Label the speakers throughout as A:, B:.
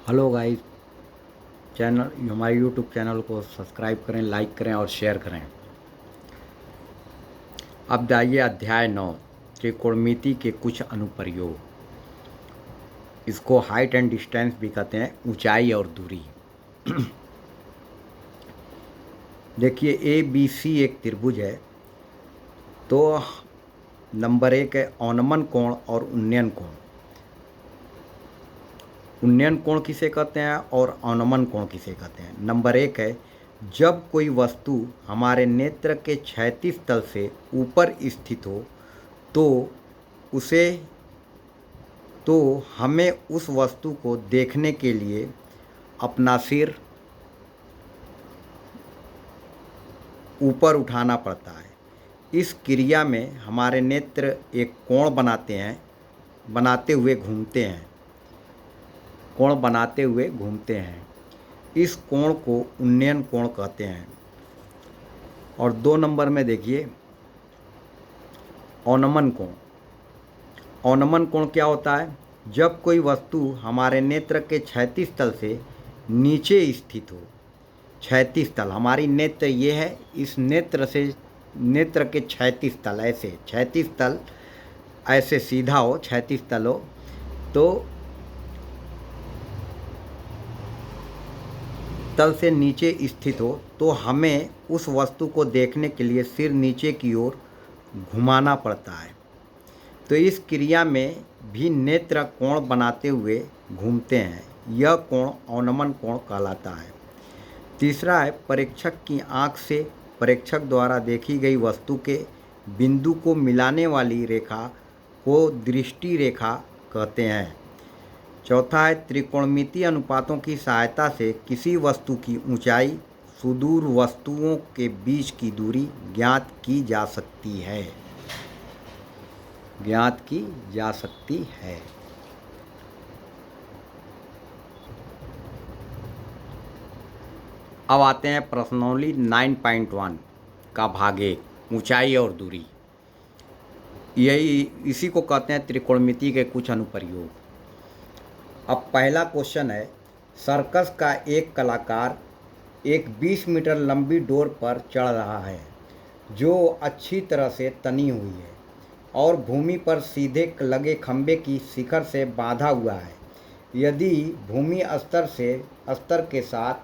A: Hello guys. Channel हमारे YouTube channel को subscribe करें, लाइक करें और शेयर करें। अब जाइए अध्याय 9 त्रिकोणमिति के कुछ अनुप्रयोग। इसको हाइट एंड डिस्टेंस भी कहते हैं, ऊंचाई और दूरी। देखिए ए बी सी एक त्रिभुज है। तो नंबर 1 है औनमन कोण और उन्नयन कोण। उन्नयन कोण किसे कहते हैं और औनमन कोण किसे कहते हैं। नंबर 1 है जब कोई वस्तु हमारे नेत्र के क्षैतिज तल से ऊपर स्थित हो तो उसे तो हमें उस वस्तु को देखने के लिए अपना सिर ऊपर उठाना पड़ता है। इस क्रिया में हमारे नेत्र एक कोण बनाते हुए घूमते हैं। इस कोण को उन्नयन कोण कहते हैं। और 2 नंबर में देखिए औनमन कोण। औनमन कोण क्या होता है? जब कोई वस्तु हमारे नेत्र के क्षैतिज तल से नीचे स्थित हो। क्षैतिज तल हमारी नेत्र ये है, इस नेत्र के क्षैतिज तल ऐसे सीधा हो, क्षैतिज तल हो, तो तल से नीचे स्थित हो तो हमें उस वस्तु को देखने के लिए सिर नीचे की ओर घुमाना पड़ता है। तो इस क्रिया में भी नेत्र कोण बनाते हुए घूमते हैं। यह कोण औनमन कोण कहलाता है। तीसरा है परीक्षक की आँख से परीक्षक द्वारा देखी गई वस्तु के बिंदु को मिलाने वाली रेखा को दृष्टि रेखा कहते हैं। चौथा है त्रिकोणमितीय अनुपातों की सहायता से किसी वस्तु की ऊंचाई सुदूर वस्तुओं के बीच की दूरी ज्ञात की जा सकती है। अब आते हैं प्रश्नावली 9.1 का भाग 1 ऊंचाई और दूरी। इसी को कहते हैं त्रिकोणमिति के कुछ अनुप्रयोग। अब पहला क्वेश्चन है सर्कस का एक कलाकार एक 20 मीटर लंबी डोर पर चढ़ रहा है जो अच्छी तरह से तनी हुई है और भूमि पर सीधे लगे खंभे की शिखर से बांधा हुआ है। यदि भूमि स्तर के साथ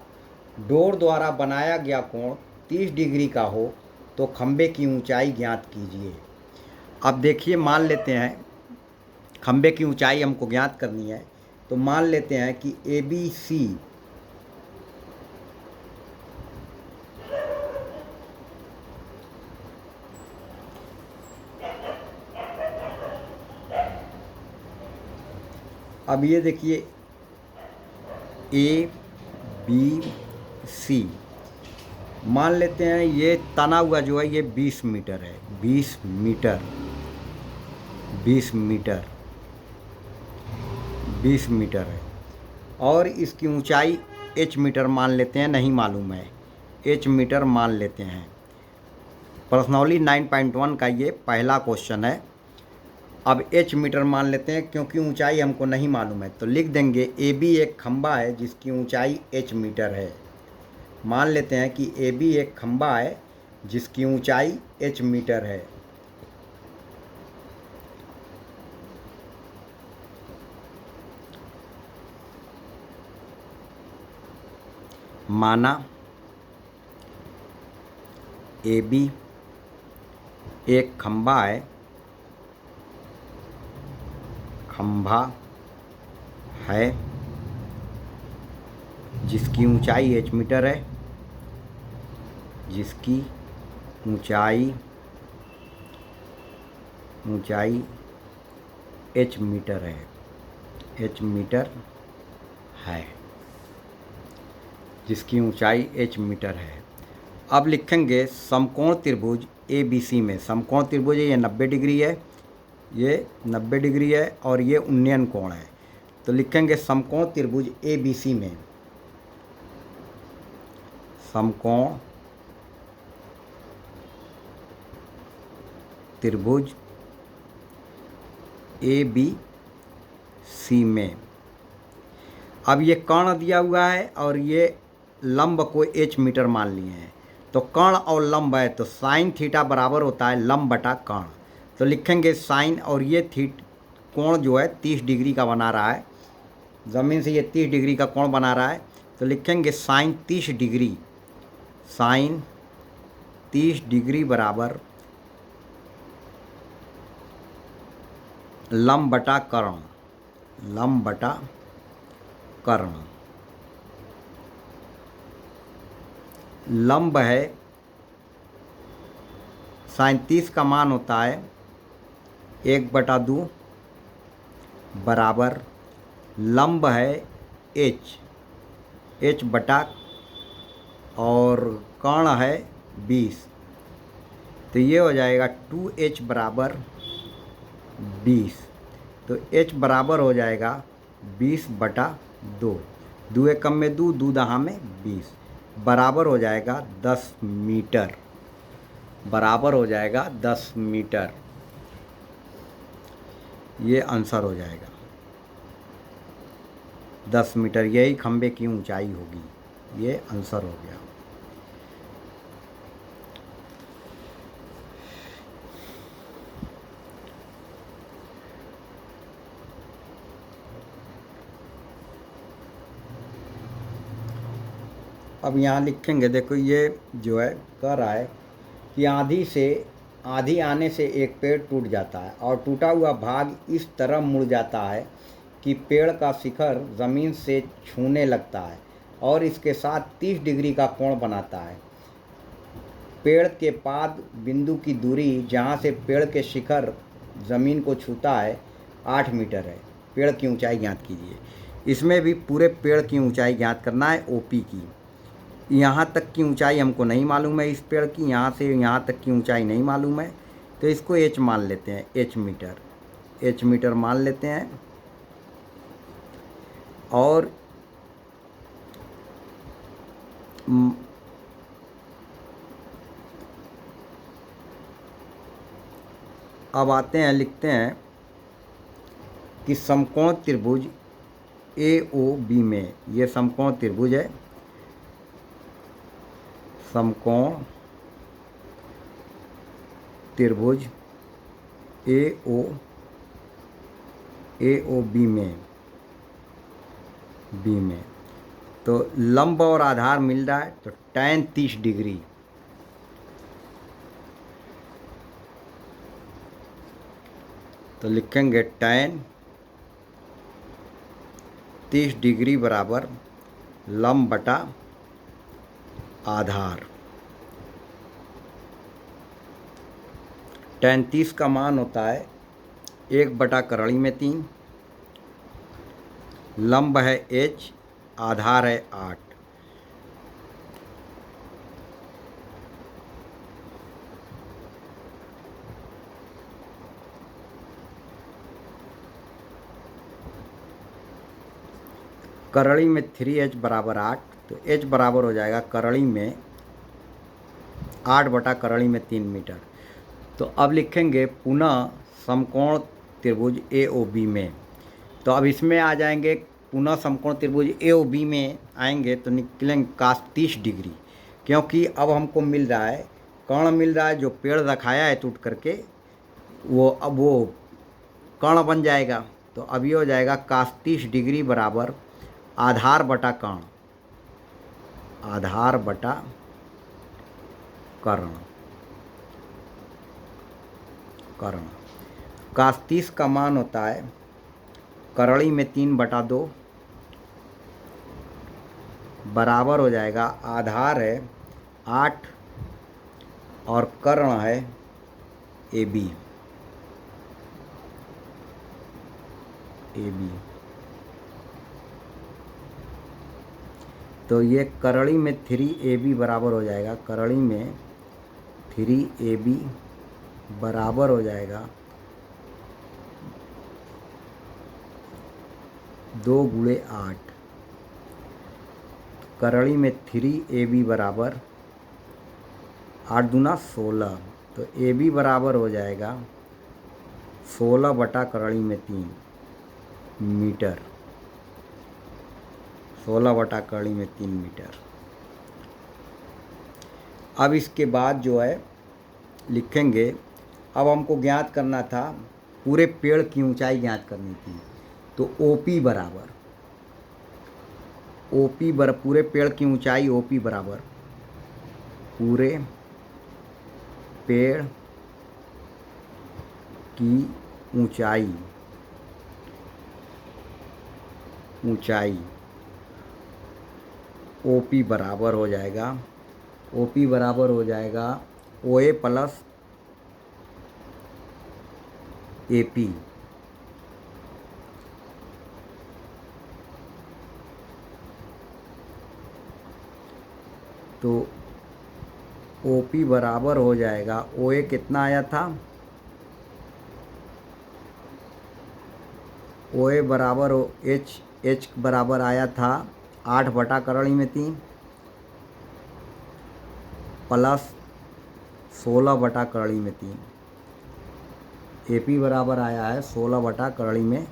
A: डोर द्वारा बनाया गया कोण 30 डिग्री का हो तो खंभे की ऊंचाई ज्ञात कीजिए। अब देखिए, मान लेते हैं खंभे की ऊंचाई हमको ज्ञात करनी है, तो मान लेते हैं कि ABC अब ये देखिए ABC मान लेते हैं ये तना हुआ जो है ये 20 मीटर है। 20 मीटर है और इसकी ऊंचाई h मीटर मान लेते हैं, नहीं मालूम है, h मीटर मान लेते हैं। प्रश्नावली 9.1 का ये पहला क्वेश्चन है। अब h मीटर मान लेते हैं क्योंकि ऊंचाई हमको नहीं मालूम है, तो लिख देंगे AB एक खंभा है जिसकी ऊंचाई h मीटर है। मान लेते हैं कि AB एक खंभा है जिसकी ऊंचाई h मीटर है। माना AB एक खंभा है जिसकी ऊंचाई h मीटर है, जिसकी ऊंचाई h मीटर है। अब लिखेंगे समकोण त्रिभुज ABC में। समकोण त्रिभुज है, ये 90 डिग्री है, ये 90 डिग्री है और ये उन्नयन कोण है। तो लिखेंगे समकोण त्रिभुज ABC में, समकोण त्रिभुज ABC में। अब ये कर्ण दिया हुआ है और ये लंब को h मीटर मान लिए हैं, तो कर्ण और लंब है तो साइन थीटा बराबर होता है लंब बटा कर्ण। तो लिखेंगे साइन, और ये कोण जो है 30 डिग्री का बना रहा है, ज़मीन से ये 30 डिग्री का कोण बना रहा है, तो लिखेंगे साइन 30 डिग्री, साइन 30 डिग्री बराबर लंब बटा कर्ण, लंब बटा कर्ण। लंब है साइन 30 का मान होता है 1/2 बराबर लंब है h बटा और कर्ण है 20, तो ये हो जाएगा 2h बराबर 20। तो h बराबर हो जाएगा 20/2, 2 एकम में 2, 2 दहा में 20, बराबर हो जाएगा 10 मीटर, बराबर हो जाएगा 10 मीटर। ये आंसर हो जाएगा 10 मीटर, यही खंबे की ऊंचाई होगी। ये आंसर हो गया। अब यहाँ लिखेंगे, देखो ये जो है कह रहा है कि आंधी आने से एक पेड़ टूट जाता है और टूटा हुआ भाग इस तरह मुड़ जाता है कि पेड़ का शिखर ज़मीन से छूने लगता है और इसके साथ 30 डिग्री का कोण बनाता है। पेड़ के पाद बिंदु की दूरी जहाँ से पेड़ के शिखर ज़मीन को छूता है 8 मीटर है। पेड़ की ऊंचाई ज्ञात कीजिए। इसमें भी पूरे पेड़ की ऊंचाई ज्ञात करना है, ओपी की। यहाँ तक की ऊंचाई हमको नहीं मालूम है इस पेड़ की, यहाँ से यहाँ तक की ऊंचाई नहीं मालूम है, तो इसको h मान लेते हैं, h मीटर मान लेते हैं। और अब आते हैं, लिखते हैं कि समकोण त्रिभुज AOB में, ये समकोण त्रिभुज है, समकोण त्रिभुज AOB में, B में, तो लंब और आधार मिल रहा है, तो tan 30 डिग्री, तो लिखेंगे tan 30 डिग्री बराबर लंब बटा आधार। tan 30 का मान होता है 1/3, लंब है h, आधार है 8। करड़ी में 3h बराबर 8, तो h बराबर हो जाएगा करड़ी में 8/करड़ी में 3 मीटर। तो अब लिखेंगे पुनः समकोण त्रिभुज AOB में, तो अब इसमें आ जाएंगे, पुनः समकोण त्रिभुज AOB में आएंगे तो निकलेंगे cos 30 डिग्री, क्योंकि अब हमको मिल रहा है, कर्ण मिल रहा है, जो पेड़ रखाया है टूट करके वो अब वो कर्ण बन जाएगा। तो अब ये हो जाएगा cos 30 डिग्री बराबर आधार बटा कर्ण, आधार बटा कर्ण, cos 30 का मान होता है करड़ी में 3/2, बराबर हो जाएगा, आधार है 8 और कर्ण है AB। तो ये करड़ी में 3AB बराबर हो जाएगा, करड़ी में 3AB बराबर हो जाएगा 2 × 8। करड़ी में 3AB बराबर 8 दूना 16, तो AB बराबर हो जाएगा 16/करड़ी में 3 मीटर। 16/3 मीटर। अब इसके बाद जो है लिखेंगे, अब हमको ज्ञात करना था, पूरे पेड़ की ऊंचाई ज्ञात करनी थी। तो ओपी बराबर पूरे पेड़ की ऊंचाई ओपी बराबर पूरे पेड़ की ऊंचाई ओपी बराबर हो जाएगा ओए प्लस एपी। तो ओपी बराबर हो जाएगा, ओए कितना आया था, ओए बराबर एच बराबर आया था 8/3 प्लस 16/3। एपी बराबर आया है 16/3।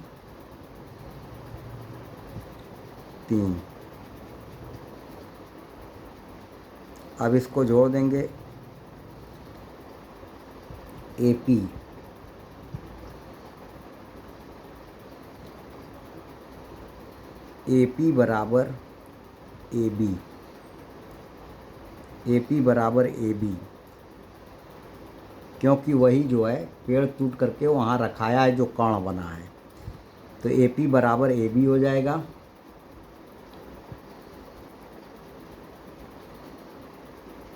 A: अब इसको जोड़ देंगे, एपी बराबर एबी, क्योंकि वही जो है पेड़ टूट करके वहाँ रखाया है जो कण बना है। तो एपी बराबर एबी हो जाएगा।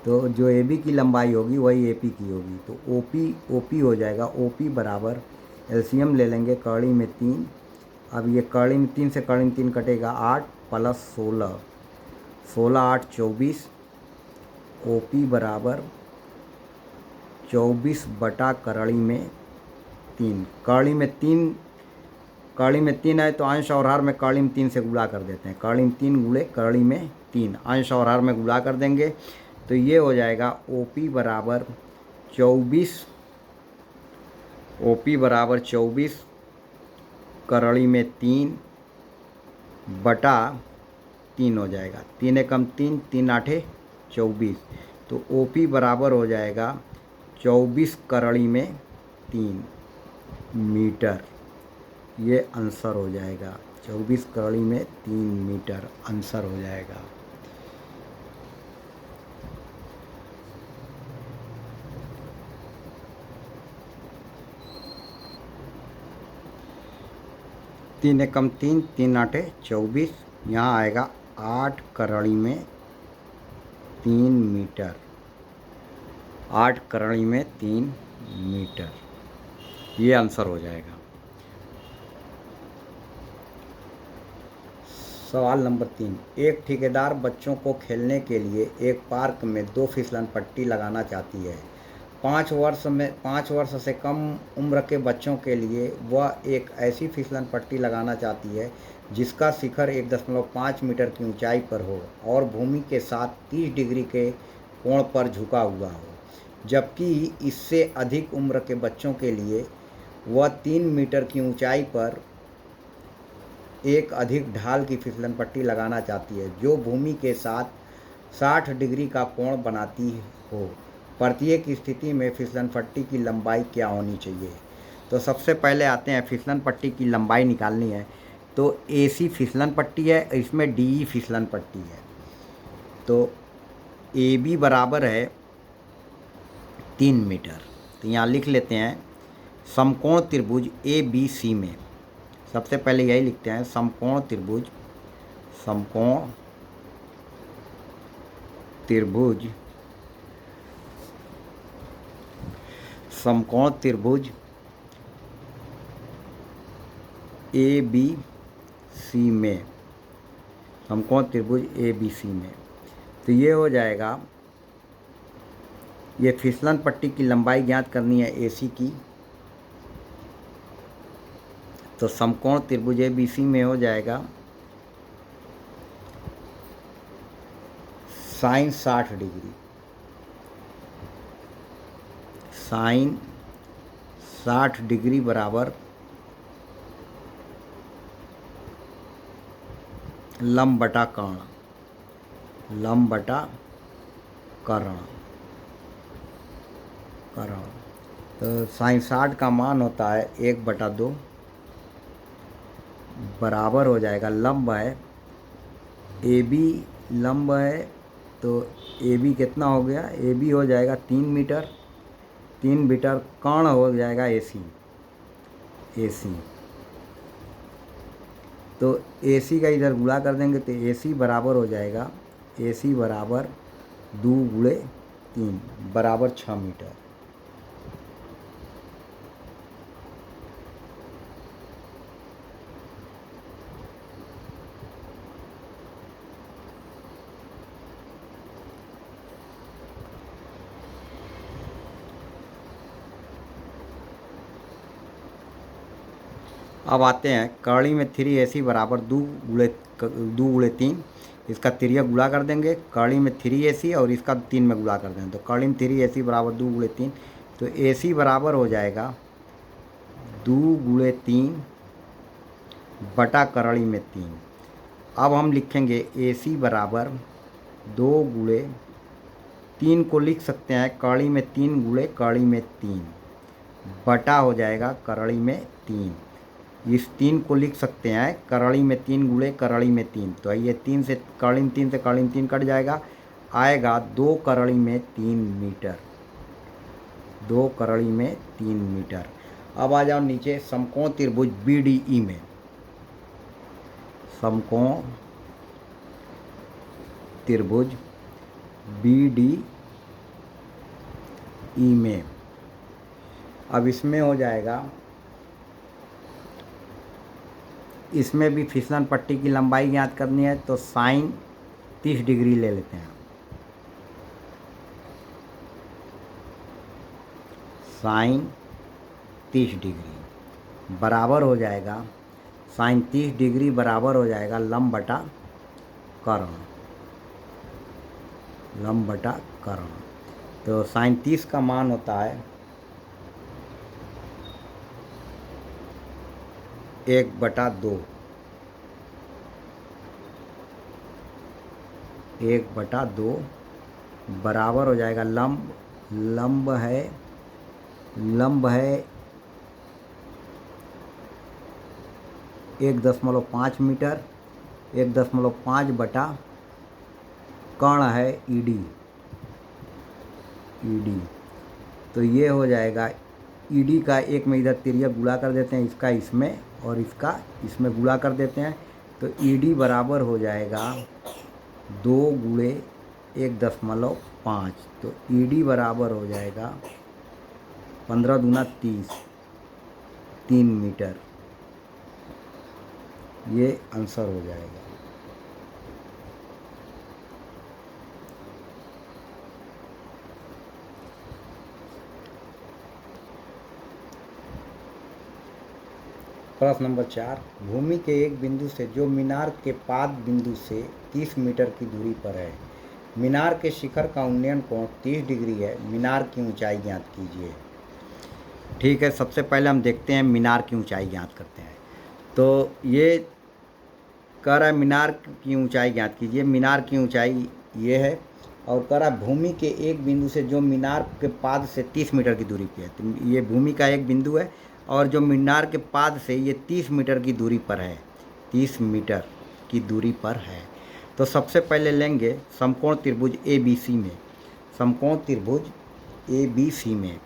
A: तो जो ए बी की लंबाई होगी वही ए पी की होगी। तो ओ पी हो जाएगा, ओ पी बराबर एलसीएम ले लेंगे कड़ी में 3। अब ये कड़ी में 3 से कड़ी में 3 कटेगा, 8 प्लस 16, 16 8 24। ओ पी बराबर 24/3। कड़ी में 3 है तो अंश और हर में कड़ी में 3 से गुणा कर देते हैं। कड़ी में 3 गुणे कड़ी में 3, अंश और हर में गुणा कर देंगे। तो ये हो जाएगा ओपी बराबर 24 कड़ी में 3/3 हो जाएगा। 3 एकम 3, 3 आठे 24। तो ओपी बराबर हो जाएगा 24 कड़ी में 3 मीटर। ये आंसर हो जाएगा, 24 कड़ी में 3 मीटर आंसर हो जाएगा। तीन एकम 3, 3 आठे 24। यहाँ आएगा 8 कड़ी में 3 मीटर, 8 कड़ी में 3 मीटर। ये आंसर हो जाएगा। सवाल नंबर 3, एक ठेकेदार बच्चों को खेलने के लिए एक पार्क में 2 फिसलन पट्टी लगाना चाहती है। 5 वर्ष से कम उम्र के बच्चों के लिए वह एक ऐसी फिसलन पट्टी लगाना चाहती है जिसका शिखर 1.5 मीटर की ऊंचाई पर हो और भूमि के साथ 30 डिग्री के कोण पर झुका हुआ हो। जबकि इससे अधिक उम्र के बच्चों के लिए वह 3 मीटर की ऊंचाई पर एक अधिक ढाल की फिसलन पट्टी लगाना चाहती है जो भूमि के साथ 60 डिग्री का कोण बनाती हो। प्रत्येक स्थिति में फिसलन पट्टी की लंबाई क्या होनी चाहिए। तो सबसे पहले आते हैं, फिसलन पट्टी की लंबाई निकालनी है। तो एसी फिसलन पट्टी है, इसमें डीई फिसलन पट्टी है। तो ए बी बराबर है 3 मीटर। तो यहाँ लिख लेते हैं, समकोण त्रिभुज ए बी सी में सबसे पहले यही लिखते हैं, समकोण त्रिभुज ए बी सी में, समकोण त्रिभुज ए बी सी में। तो ये हो जाएगा, ये फिसलन पट्टी की लंबाई ज्ञात करनी है ए सी की। तो समकोण त्रिभुज ए बी सी में हो जाएगा साइन 60 डिग्री, साइन 60 डिग्री बराबर लंब बटा कर्ण, लंब बटा कर्ण, कर्ण। तो साइन 60 का मान होता है 1/2, बराबर हो जाएगा, लंब है ए बी, लंब है तो ए बी कितना हो गया, ए बी हो जाएगा 3 मीटर, 3 मीटर, कर्ण हो जाएगा ए सी, ए सी। तो ए सी का इधर गुणा कर देंगे तो ए सी बराबर हो जाएगा, ए सी बराबर 2 गुणे 3 बराबर 6 मीटर। अब आते हैं कड़ी में 3AC बराबर 2 गुणे 3, इसका तिर्यक गुणा कर देंगे, कड़ी में 3AC और इसका 3 में गुणा कर देंगे, तो कड़ी में 3AC बराबर 2 गुणे 3, तो AC बराबर हो जाएगा 2 गुणे 3 बटा कड़ी में 3। अब हम लिखेंगे AC बराबर 2 गुणे 3 को लिख सकते हैं कड़ी में 3 गुणे कड़ी में 3 बटा हो जाएगा कड़ी में 3। इस 3 को लिख सकते हैं कड़ी में 3 गुणे कड़ी में 3, तो ये 3 से कड़ी में 3 से कड़ी में 3 कट जाएगा, आएगा 2 कड़ी में 3 मीटर, 2 कड़ी में 3 मीटर। अब आ जाओ नीचे समकोण त्रिभुज BDE में, समकोण त्रिभुज BDE में। अब इसमें हो जाएगा, इसमें भी फिसलन पट्टी की लंबाई ज्ञात करनी है, तो साइन 30 डिग्री ले लेते हैं, साइन 30 डिग्री बराबर हो जाएगा, साइन 30 डिग्री बराबर हो जाएगा लंब बटा कर्ण, लंब बटा कर्ण। तो साइन 30 का मान होता है 1/2, 1/2 बराबर हो जाएगा लंब, लंब है 1.5 मीटर, 1.5 बटा कर्ण है ED, तो ये हो जाएगा ED का एक में इधर तिर्यक गुणा कर देते हैं, इसका इसमें और इसका इसमें गुणा कर देते हैं, तो ED बराबर हो जाएगा 2 गुणे 1.5, तो ED बराबर हो जाएगा 15 दूना 30, 3 मीटर, ये आंसर हो जाएगा। प्रश्न नंबर 4, भूमि के एक बिंदु से जो मीनार के पाद बिंदु से 30 मीटर की दूरी पर है, मीनार के शिखर का उन्नयन कोण 30 डिग्री है, मीनार की ऊंचाई ज्ञात कीजिए। ठीक है, सबसे पहले हम देखते हैं मीनार की ऊंचाई ज्ञात करते हैं। तो ये कह रहा है मीनार की ऊंचाई ज्ञात कीजिए, मीनार की ऊंचाई ये है, और कह रहा है भूमि के एक बिंदु से जो मीनार के पाद से 30 मीटर की दूरी पे है, तो ये भूमि का एक बिंदु है और जो मीनार के पाद से ये 30 मीटर की दूरी पर है, 30 मीटर की दूरी पर है। तो सबसे पहले लेंगे समकोण त्रिभुज ABC में, समकोण त्रिभुज ABC में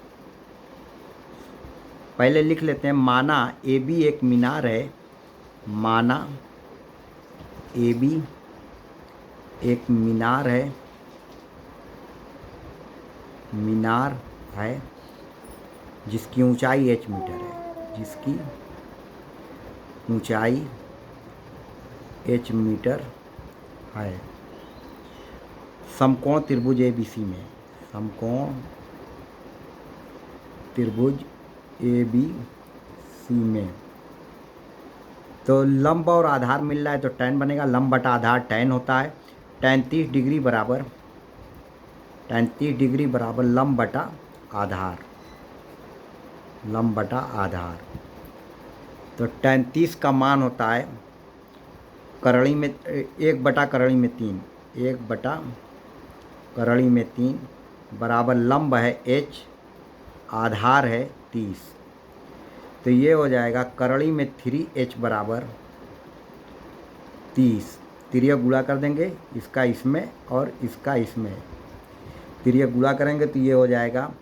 A: पहले लिख लेते हैं, माना AB एक मीनार है, माना AB एक मीनार है, मीनार है जिसकी ऊंचाई h मीटर है, जिसकी ऊंचाई h मीटर है। समकोण त्रिभुज ABC में, समकोण त्रिभुज ABC में तो लंब और आधार मिल रहा है तो tan बनेगा, लंब बटा आधार tan होता है, tan 30 डिग्री बराबर, tan 30 डिग्री बराबर लंब बटा आधार, लंब बटा आधार। तो tan 30 का मान होता है करड़ी में 1/3, 1/3 बराबर लंब है h, आधार है 30। तो ये हो जाएगा करड़ी में 3h बराबर 30। तिर्यक गुणा कर देंगे, इसका इसमें और इसका इसमें, तिर्यक गुणा करेंगे तो ये हो जाएगा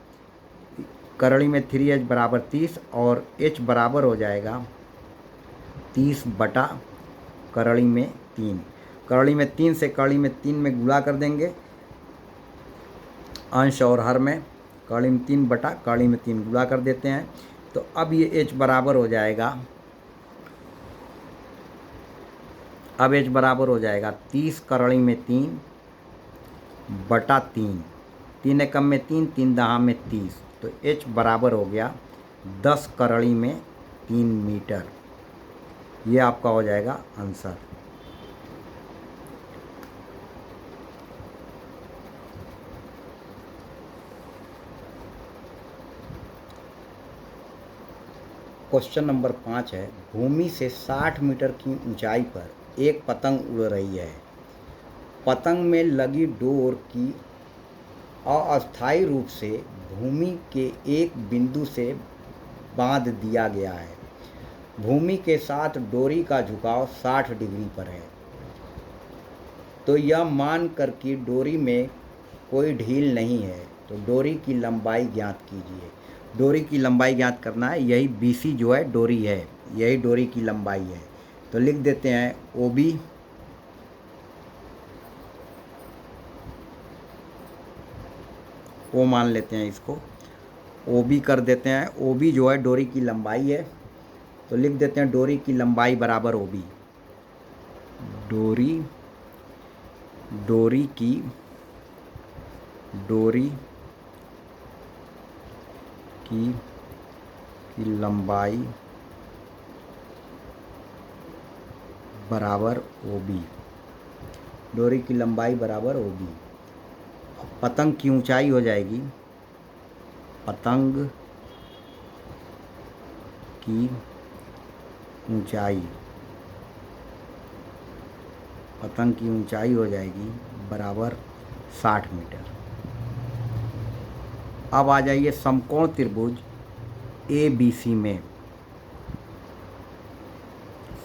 A: करड़ी में 3h बराबर 30 और h बराबर हो जाएगा 30 बटा करड़ी में 3। करड़ी में 3 से करड़ी में 3 में गुणा कर देंगे, अंश और हर में करड़ी में 3 बटा करड़ी में 3 गुणा कर देते हैं। तो अब ये h बराबर हो जाएगा, अब h बराबर हो जाएगा 30 करड़ी में 3 बटा 3, 3 एकम में 3, 3 दहा में 30, तो h बराबर हो गया 10 करड़ी में 3 मीटर। ये आपका हो जाएगा आंसर। क्वेश्चन नंबर 5 है, भूमि से 60 मीटर की ऊंचाई पर एक पतंग उड़ रही है। पतंग में लगी डोर की अस्थायी रूप से भूमि के एक बिंदु से बांध दिया गया है। भूमि के साथ डोरी का झुकाव 60 डिग्री पर है। तो यह मान कर कि डोरी में कोई ढील नहीं है, तो डोरी की लंबाई ज्ञात कीजिए। डोरी की लंबाई ज्ञात करना है, यही BC जो है डोरी है, यही डोरी की लंबाई है। तो लिख देते हैं OB O मान लेते हैं इसको, OB कर देते हैं। OB जो है डोरी की लंबाई है, तो लिख देते हैं डोरी की लंबाई बराबर OB। डोरी की लंबाई बराबर OB, डोरी की लंबाई बराबर OB। पतंग की ऊंचाई हो जाएगी, पतंग की ऊंचाई हो जाएगी बराबर 60 मीटर। अब आ जाइए समकोण त्रिभुज ABC में।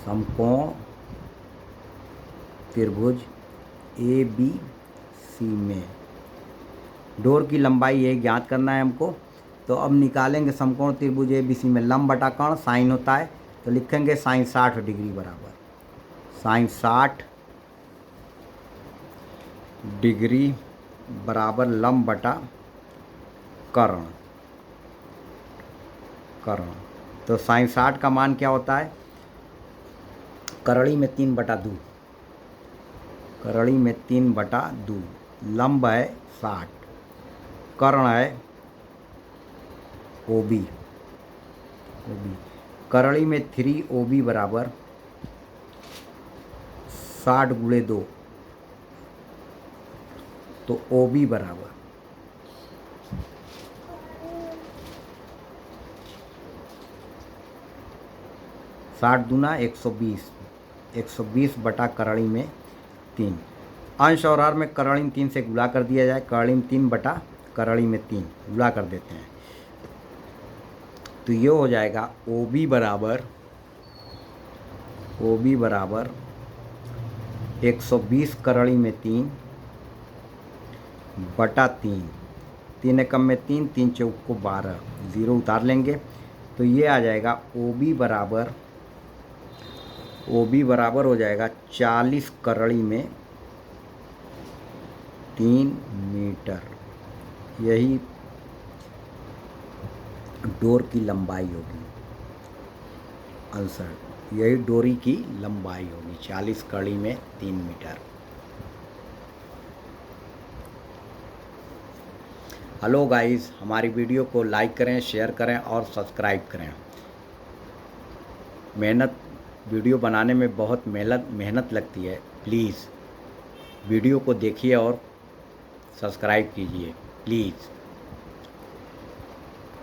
A: समकोण त्रिभुज ABC में डोर की लंबाई ये ज्ञात करना है हमको। तो अब निकालेंगे समकोण त्रिभुज ABC में लंब बटा कर्ण साइन होता है, तो लिखेंगे साइन 60 डिग्री बराबर साइन 60 डिग्री बराबर लंब बटा कर्ण। तो साइन 60 का मान क्या होता है, करड़ी में 3/2, करड़ी में 3/2, लंब है 60, कर्ण है OB। करड़ी में 3OB बराबर 60 गुणे 2, तो OB बराबर 60 दूना 120, 120 बटा करड़ी में 3। अंश और हर में करड़ी में 3 से गुणा कर दिया जाए, करड़ी में 3 बटा करड़ी में 3 गुणा कर देते हैं। तो ये हो जाएगा OB बराबर 120 करड़ी में 3 बटा 3, 3 एकम में 3, 3 चौक को 12, 0 उतार लेंगे। तो ये आ जाएगा OB बराबर हो जाएगा 40 करड़ी में 3 मीटर। यही डोर की लंबाई होगी आंसर, यही डोरी की लंबाई होगी 40 कड़ी में 3 मीटर। हेलो गाइस, हमारी वीडियो को लाइक करें, शेयर करें और सब्सक्राइब करें। वीडियो बनाने में बहुत मेहनत लगती है। प्लीज़ वीडियो को देखिए और सब्सक्राइब कीजिए प्लीज़।